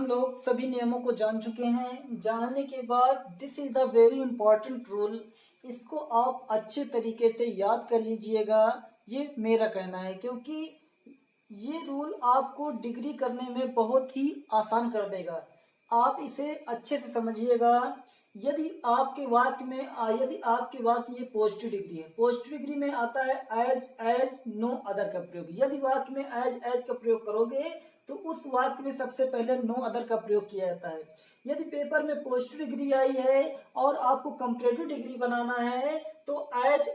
हम लोग सभी नियमों को जान चुके हैं। जानने के बाद this is the very important rule, इसको आप अच्छे तरीके से याद कर लीजिएगा। ये मेरा कहना है, क्योंकि ये रूल आपको डिग्री करने में बहुत ही आसान कर देगा। आप इसे अच्छे से समझिएगा। यदि आपके वाक्य में ये पॉजिटिव डिग्री है, पॉजिटिव डिग्री में आता है एज नो अदर का प्रयोग। यदि वाक्य में एज का प्रयोग करोगे तो उस वाक्य में सबसे पहले नो अदर का प्रयोग किया जाता है। यदि पेपर में पॉजिटिव डिग्री आई है और आपको कंपैरेटिव डिग्री बनाना है तो एज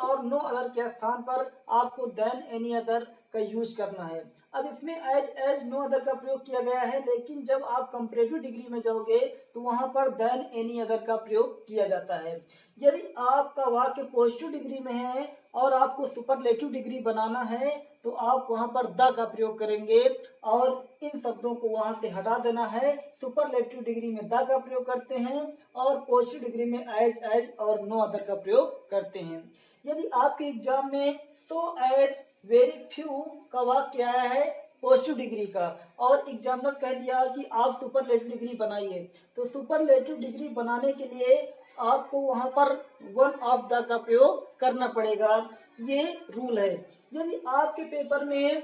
और नो अदर के स्थान पर आपको देन एनी अदर का यूज करना है। अब इसमें एज नो अदर का प्रयोग किया गया है, लेकिन जब आप कंपैरेटिव डिग्री में जाओगे तो वहां पर देन एनी अदर का प्रयोग किया जाता है। यदि आपका वाक्य पॉजिटिव डिग्री में है और आपको सुपरलेटिव डिग्री बनाना है तो आप वहां पर द का प्रयोग करेंगे और इन शब्दों को वहां से हटा देना है। सुपरलेटिव डिग्री में द का प्रयोग करते हैं और पॉजिटिव डिग्री में एज और नो अदर का प्रयोग करते हैं। यदि आपके एग्जाम में सो एज वेरी फ्यू का वाक्य आया है पॉजिटिव डिग्री का और एग्जामिनर कह दिया कि आप सुपरलेटिव डिग्री बनाइए, तो सुपरलेटिव डिग्री बनाने के लिए आपको वहां पर वन ऑफ द का प्रयोग करना पड़ेगा। ये रूल है। यदि आपके पेपर में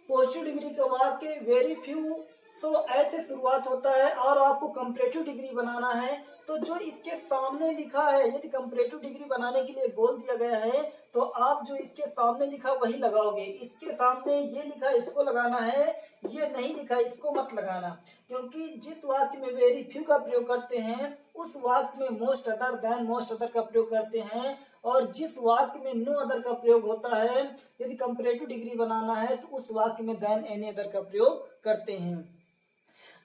पॉजिटिव डिग्री का वाक्य वेरी फ्यू सो ऐसे शुरुआत होता है और आपको कंपैरेटिव डिग्री बनाना है तो जो इसके सामने लिखा है, यदि कंपैरेटिव डिग्री बनाने के लिए बोल दिया गया है तो आप जो इसके सामने लिखा वही लगाओगे। इसके सामने ये लिखा इसको लगाना है, ये नहीं लिखा इसको मत लगाना, क्योंकि जिस वाक्य में वेरी फ्यू का प्रयोग करते हैं उस वाक्य में most other than most other का प्रयोग करते हैं और जिस वाक्य में नो अदर का प्रयोग होता है यदि कंपैरेटिव डिग्री बनाना है तो उस वाक्य में देन एनी अदर का प्रयोग करते हैं।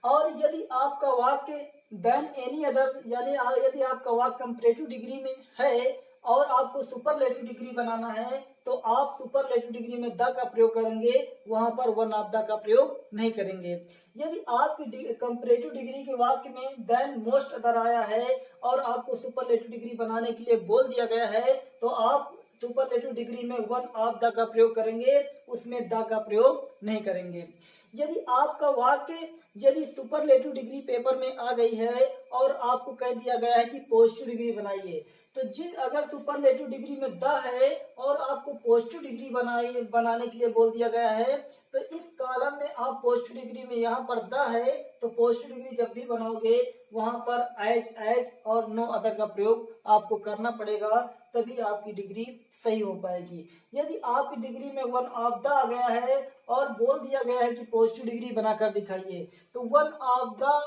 और यदि आपका वाक्य देन एनी अदर यानी यदि आपका वाक्य कंपैरेटिव डिग्री में है और आपको सुपरलेटिव डिग्री बनाना है तो आप सुपरलेटिव डिग्री में द का प्रयोग करेंगे, वहां पर वन ऑफ द का प्रयोग नहीं करेंगे। यदि आपकी कंपैरेटिव डिग्री के वाक्य में देन मोस्ट अदर आया है और आपको सुपरलेटिव डिग्री बनाने के लिए बोल दिया गया है तो आप सुपरलेटिव डिग्री में वन ऑफ द का प्रयोग करेंगे, उसमें द का प्रयोग नहीं करेंगे। यदि आपका वाक्य यदि सुपरलेटिव डिग्री पेपर में आ गई है और आपको कह दिया गया है कि पॉजिटिव डिग्री बनाइए, तो अगर सुपरलेटिव डिग्री में द है और आपको पॉजिटिव डिग्री बनाने के लिए बोल दिया गया है तो इस कॉलम में आप पॉजिटिव डिग्री में यहाँ पर द है तो पॉजिटिव डिग्री जब भी बनाओगे वहां पर एज और नो अदर का प्रयोग आपको करना पड़ेगा, तभी आपकी डिग्री सही हो पाएगी। यदि आपकी डिग्री में वन ऑफ द आ गया है और बोल दिया गया है कि पॉजिटिव डिग्री बनाकर दिखाइए, तो वन ऑफ द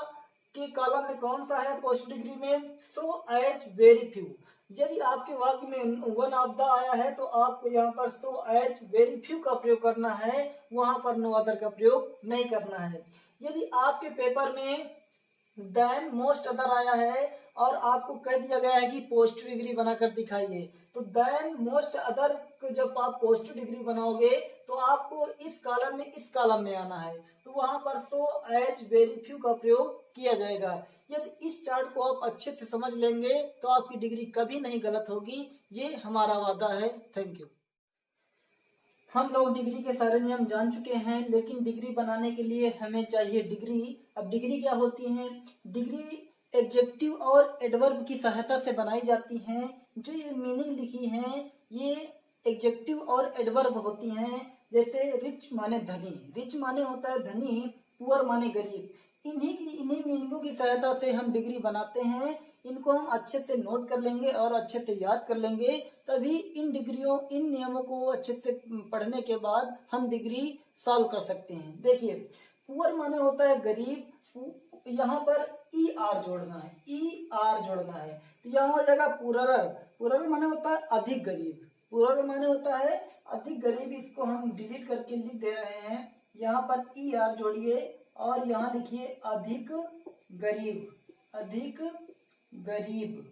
के कॉलम में कौन सा है पॉजिटिव डिग्री में, सो एज वेरी फ्यू। यदि आपके वाक्य में वन ऑफ द आया है तो आपको यहाँ पर सो एज वेरी फ्यू का प्रयोग करना है, वहां पर नो अदर का प्रयोग नहीं करना है। यदि आपके पेपर में देन मोस्ट अदर आया है और आपको कह दिया गया है कि पॉजिटिव डिग्री बनाकर दिखाइए, तो देन मोस्ट अदर को जब आप पॉजिटिव डिग्री बनाओगे तो आपको इस कॉलम में आना है, तो वहां पर सो एज वेरी फ्यू का प्रयोग किया जाएगा। यदि इस चार्ट को आप अच्छे से समझ लेंगे तो आपकी डिग्री कभी नहीं गलत होगी, ये हमारा वादा है। Thank you. हम लोग डिग्री के सारे नियम जान चुके हैं, लेकिन डिग्री बनाने के लिए हमें चाहिए डिग्री। अब डिग्री क्या होती है? डिग्री एडजेक्टिव और एडवर्ब की सहायता से बनाई जाती हैं। जो ये मीनिंग लिखी हैं ये एडजेक्टिव और एडवर्ब होती हैं। जैसे रिच माने धनी, रिच माने होता है धनी, पुअर माने गरीब। इन्हीं मीनिंगों की सहायता से हम डिग्री बनाते हैं। इनको हम अच्छे से नोट कर लेंगे और अच्छे से याद कर लेंगे, तभी इन नियमों को अच्छे से पढ़ने के बाद हम डिग्री सॉल्व कर सकते हैं। देखिए, पुअर माने होता है गरीब, यहाँ पर ई आर जोड़ना है, ई आर जोड़ना है, तो यहाँ हो जाएगा पुरर। पुरर माने होता है अधिक गरीब, पुरर माने होता है अधिक गरीब। इसको हम डिलीट करके लिख दे रहे हैं। यहाँ पर ई आर जोड़िए और यहाँ लिखिए अधिक गरीब, अधिक गरीब,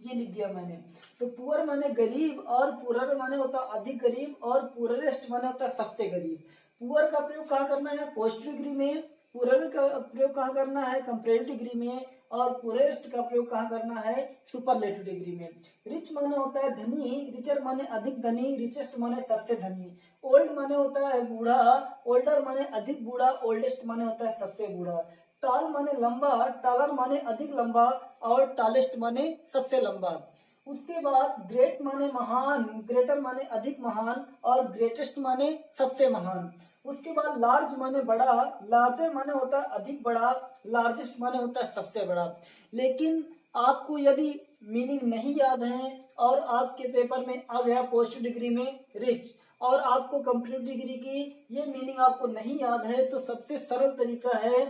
ये लिख दिया मैंने। तो पुअर माने गरीब और पुअर माने होता है अधिक गरीब और पुअरेस्ट माने होता है सबसे गरीब। पुअर का प्रयोग कहाँ करना है? पॉजिटिव डिग्री में। पुअर का प्रयोग कहाँ करना है? कंपैरेटिव डिग्री में। और पुअरेस्ट का प्रयोग कहाँ करना है? सुपरलेटिव डिग्री में। रिच माने होता है धनी, रिचर माने अधिक धनी, रिचेस्ट माने सबसे धनी। ओल्ड माने होता है बूढ़ा, ओल्डर माने अधिक बूढ़ा, ओल्डेस्ट माने होता है सबसे बूढ़ा। टॉल माने लंबा, टॉलर माने अधिक लंबा, और टॉलेस्ट माने सबसे लंबा। उसके बाद ग्रेट माने महान, ग्रेटर माने अधिक महान, और ग्रेटेस्ट माने सबसे महान। उसके बाद लार्ज माने बड़ा, लार्जर माने होता है अधिक बड़ा, लार्जेस्ट माने होता है सबसे बड़ा। लेकिन आपको यदि मीनिंग नहीं याद है और आपके पेपर में आ गया पोस्ट डिग्री में रिच, और आपको कंप्लीट डिग्री की ये मीनिंग आपको नहीं याद है, तो सबसे सरल तरीका है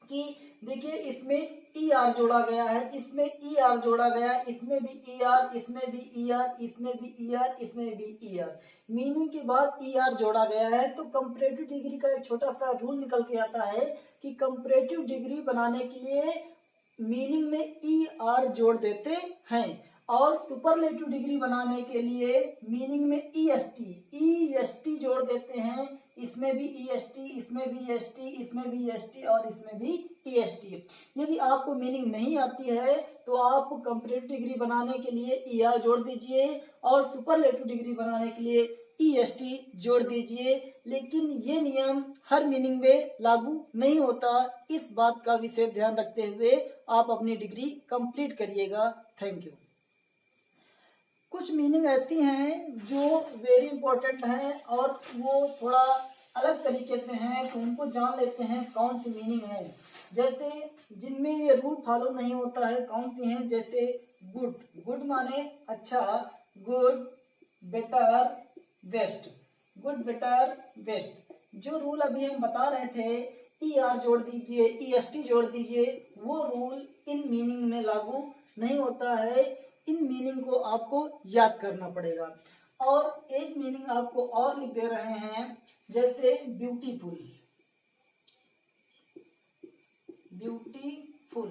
कि देखिए इसमें ई आर जोड़ा गया है, इसमें ई आर जोड़ा गया है, इसमें भी ई आर, इसमें भी ई आर, इसमें भी ई आर, इसमें भी ई आर, मीनिंग के बाद ई आर जोड़ा गया है। तो कंपैरेटिव डिग्री का एक छोटा सा रूल निकल के आता है कि कंपैरेटिव डिग्री बनाने के लिए मीनिंग में ई आर जोड़ देते हैं, और सुपरलेटिव डिग्री बनाने के लिए मीनिंग में ई एस टी जोड़ देते हैं। इसमें भी ई एस टी, इसमें भी एस टी, इसमें भी एस टी, और इसमें भी ई एस टी। यदि आपको मीनिंग नहीं आती है तो आप कंपैरेटिव डिग्री बनाने के लिए ई आर जोड़ दीजिए, और सुपरलेटिव डिग्री बनाने के लिए ई एस टी जोड़ दीजिए। लेकिन ये नियम हर मीनिंग में लागू नहीं होता, इस बात का विशेष ध्यान रखते हुए आप अपनी डिग्री कंप्लीट करिएगा। Thank you. कुछ मीनिंग ऐसी हैं जो वेरी इंपॉर्टेंट हैं और वो थोड़ा अलग तरीके से हैं, तो उनको जान लेते हैं कौन सी मीनिंग है। जैसे जिनमें ये रूल फॉलो नहीं होता है, कौन सी हैं, जैसे गुड, गुड माने अच्छा, good, better, best, good, better, best. जो रूल अभी हम बता रहे थे, ई आर जोड़ दीजिए, ई एस टी जोड़ दीजिए, वो रूल इन मीनिंग में लागू नहीं होता है। इन मीनिंग को आपको याद करना पड़ेगा। और एक मीनिंग आपको और लिख दे रहे हैं, जैसे ब्यूटीफुल, ब्यूटीफुल,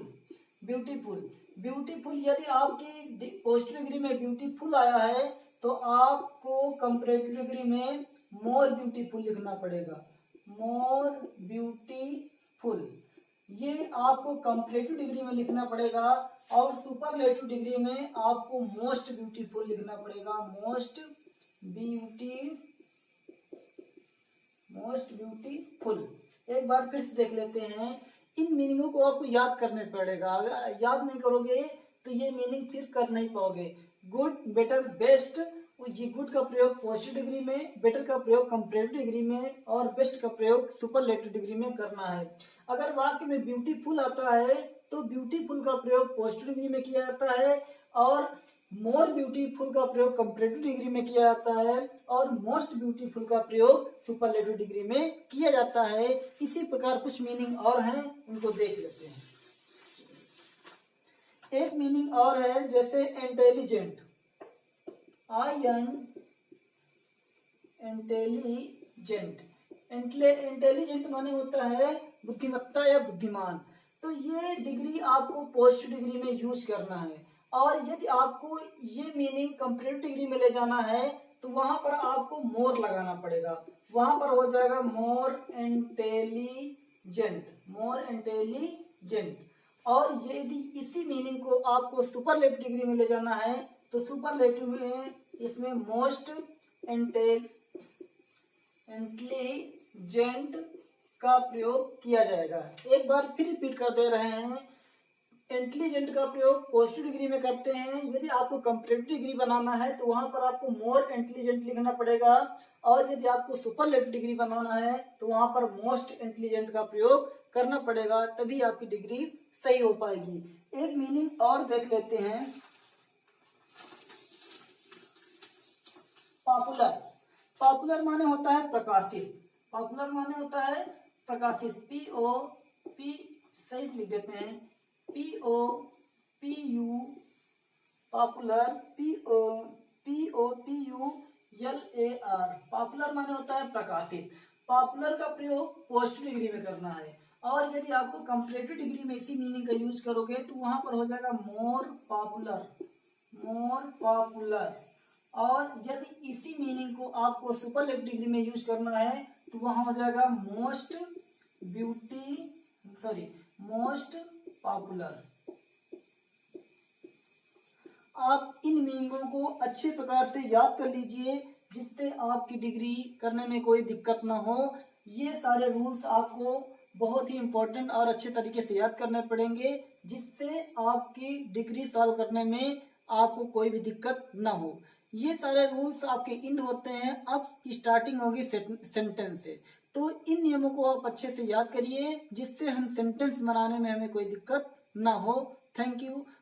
ब्यूटीफुल, ब्यूटीफुल। यदि आपकी पोस्ट डिग्री में ब्यूटीफुल आया है तो आपको कंपैरेटिव डिग्री में मोर ब्यूटीफुल लिखना पड़ेगा, मोर ब्यूटीफुल। ये आपको कंपैरेटिव डिग्री में लिखना पड़ेगा, और सुपरलेटिव डिग्री में आपको मोस्ट ब्यूटीफुल लिखना पड़ेगा, मोस्ट ब्यूटीफुल। एक बार फिर से देख लेते हैं। इन मीनिंगों को आपको याद करने पड़ेगा, अगर याद नहीं करोगे तो ये मीनिंग फिर कर नहीं पाओगे। गुड, बेटर, बेस्ट, गुड का प्रयोग पॉजिटिव डिग्री में, बेटर का प्रयोग कंपैरेटिव डिग्री में, और बेस्ट का प्रयोग सुपरलेटिव डिग्री में करना है। अगर वाक्य में ब्यूटीफुल आता है तो ब्यूटीफुल का प्रयोग पॉजिटिव डिग्री में किया जाता है, और मोर ब्यूटीफुल का प्रयोग कंपैरेटिव डिग्री में किया जाता है, और मोस्ट ब्यूटीफुल का प्रयोग सुपरलेटिव डिग्री में किया जाता है। इसी प्रकार कुछ मीनिंग और हैं, उनको देख लेते हैं। एक मीनिंग और है, जैसे इंटेलिजेंट, इंटेलिजेंट, इंटेलिजेंट माने होता है बुद्धिमत्ता या बुद्धिमान। तो ये डिग्री आपको पोस्ट डिग्री में यूज करना है, और यदि आपको ये मीनिंग कंपैरेटिव डिग्री में ले जाना है तो वहां पर आपको मोर लगाना पड़ेगा, वहां पर हो जाएगा मोर इंटेलिजेंट, मोर इंटेलिजेंट। और यदि इसी मीनिंग को आपको सुपरलेटिव डिग्री में ले जाना है तो सुपरलेटिव में इसमें मोस्ट इंटेलिजेंट का प्रयोग किया जाएगा। एक बार फिर रिपीट कर दे रहे हैं, इंटेलिजेंट का प्रयोग पॉजिटिव डिग्री में करते हैं। यदि आपको कंपैरेटिव डिग्री बनाना है तो वहां पर आपको मोर इंटेलिजेंट लिखना पड़ेगा, और यदि आपको सुपरलेटिव डिग्री बनाना है तो वहां पर मोस्ट इंटेलिजेंट का प्रयोग करना पड़ेगा, तभी आपकी डिग्री सही हो पाएगी। एक मीनिंग और देख लेते हैं, पॉपुलर, पॉपुलर माने होता है प्रकाशित, पॉपुलर माने होता है प्रकाशित, पी सही लिख देते हैं, POPU, पॉपुलर, POPULAR, पॉपुलर माने होता है प्रकाशित। पॉपुलर का प्रयोग पोस्ट डिग्री में करना है, और यदि आपको कंपैरेटिव डिग्री में इसी मीनिंग का यूज करोगे तो वहां पर हो जाएगा मोर पॉपुलर, मोर पॉपुलर। और यदि इसी मीनिंग को आपको सुपरलेटिव डिग्री में यूज करना है तो वहां हो जाएगा मोस्ट पॉपुलर। आप इन मीनिंगों को अच्छे प्रकार से याद कर लीजिए, जिससे आपकी डिग्री करने में कोई दिक्कत ना हो। ये सारे रूल्स आपको बहुत ही इम्पोर्टेंट और अच्छे तरीके से याद करने पड़ेंगे, जिससे आपकी डिग्री सॉल्व करने में आपको कोई भी दिक्कत ना हो। ये सारे रूल्स आपके इन होते हैं। अब स्टार्टिंग होगी सेंटेंस से, तो इन नियमों को आप अच्छे से याद करिए, जिससे हम सेंटेंस बनाने में हमें कोई दिक्कत ना हो। Thank you.